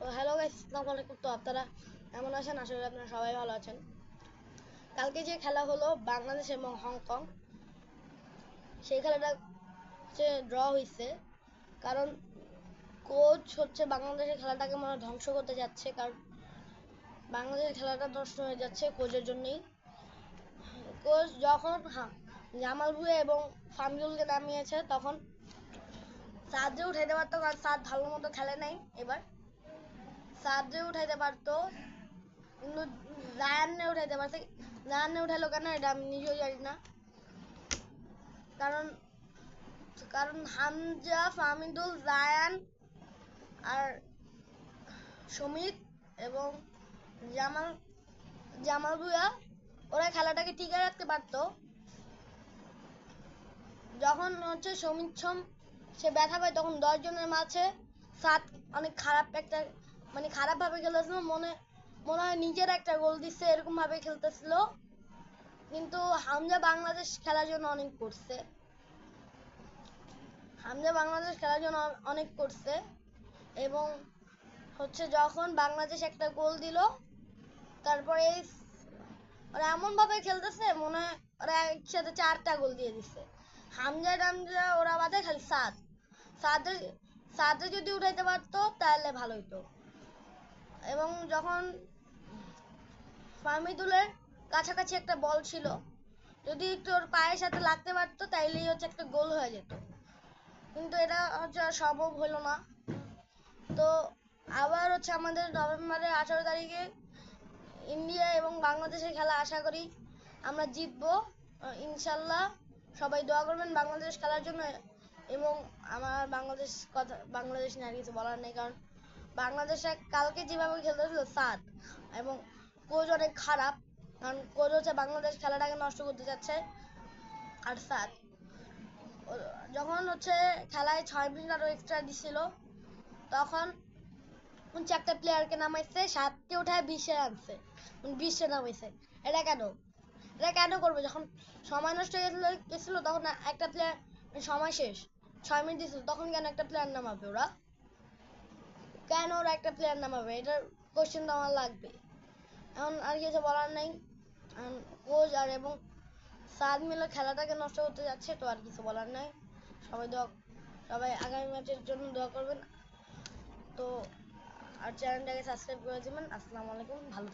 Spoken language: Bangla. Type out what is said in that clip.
তো হ্যালো গাইস, আসসালামু আলাইকুম। তো আপনারা কেমন আছেন? আশা করি আপনারা সবাই ভালো আছেন। কালকে যে খেলা হলো বাংলাদেশ এবং হংকং, সেই খেলাটা ড্র হয়েছে। কারণ কোচ বাংলাদেশের খেলাটাকে মনে হয় ধ্বংস করতে যাচ্ছে। কারণ বাংলাদেশের খেলাটা নষ্ট হয়ে যাচ্ছে কোচের জন্যই। কোচ যখন জামাল ভুঁইয়া এবং ফাহমিদুলকে নামিয়েছে, তখন সাদরে উঠাইতে পারতো, কারণ সাদ ভালো মতো খেলে নাই এবার। সাদরে উঠাইতে পারতো, কিন্তু জায়ান্নে উঠাইতে পারছে। জায়ান্নে উঠাইলো কেন এটা আমি নিজেও জানি না। কারণ কারণ হামজা, ফাহমিদুল, জায়ান আর সমিত এবং জামাল জামাল ভুঁইয়া ওরা খেলাটাকে টিকে রাখতে পারতো। যখন সমিত সে ব্যথা পায়, তখন 10 জনের মাঝে সাত অনেক খারাপ একটা খারাপভাবে খেলতেছিল। মনে হয় নিজের একটা গোল দিচ্ছে, এরকম ভাবে খেলতেছিল। কিন্তু হামজা বাংলাদেশ খেলার জন্য অনেক করছে। এবং যখন বাংলাদেশ একটা গোল দিল, তারপরে ওরা এমন ভাবে খেলতেছে মনে হয় ওরা একসাথে 4টা গোল দিয়ে দিচ্ছে। হামজা ওরা বাদে খালি সাদে যদি উঠাইতে পারতো তাহলে ভালো হইতো। এবং যখন ফাহমিদুলের কাছাকাছি একটা বল ছিল, যদি একটু ওর পায়ের সাথে লাগতে পারতো তাইলেই একটা গোল হয়ে যেত। কিন্তু এটা সম্ভব হলো না। তো আবার আমাদের নভেম্বরের 18 তারিখে ইন্ডিয়া এবং বাংলাদেশের খেলা। আশা করি আমরা জিতবো ইনশাল্লাহ। সবাই দোয়া করবেন বাংলাদেশ খেলার জন্য। এবং আমার বাংলাদেশ নিয়ে আর কিছু বলার নেই, কারণ বাংলাদেশে কালকে যেভাবে খেলতেছিল সাদ এবং কোচ অনেক খারাপ। কারণ কোচ বাংলাদেশ খেলাটাকে নষ্ট করতে যাচ্ছে। আর সাদ যখন খেলায় 6 মিনিট আরো এক্সট্রা দিছিল, তখন একটা প্লেয়ারকে নামাইছে, 7কে উঠায় 20-এ আনছে, 20-এ নামাইছে। এটা কেন করবে? যখন সময় নষ্ট হয়ে গেছিল, তখন একটা প্লেয়ার, সময় শেষ, 6 মিনিট দিছিল, তখন কেন একটা প্লেয়ার নামাবে? ওরা একটা প্লেয়ার নামাবে? এটার কোশ্চেন তো আমার লাগবে। এখন আর কিছু বলার নাই। কোচ আর এবং সাদ মিলে খেলাটাকে নষ্ট করতে যাচ্ছে, তো আর কিছু বলার নাই। সবাই আগামী ম্যাচের জন্য দোয়া করবেন। তো আর চ্যানেলটাকে সাবস্ক্রাইব করে দিবেন। আসসালামু আলাইকুম, ভালো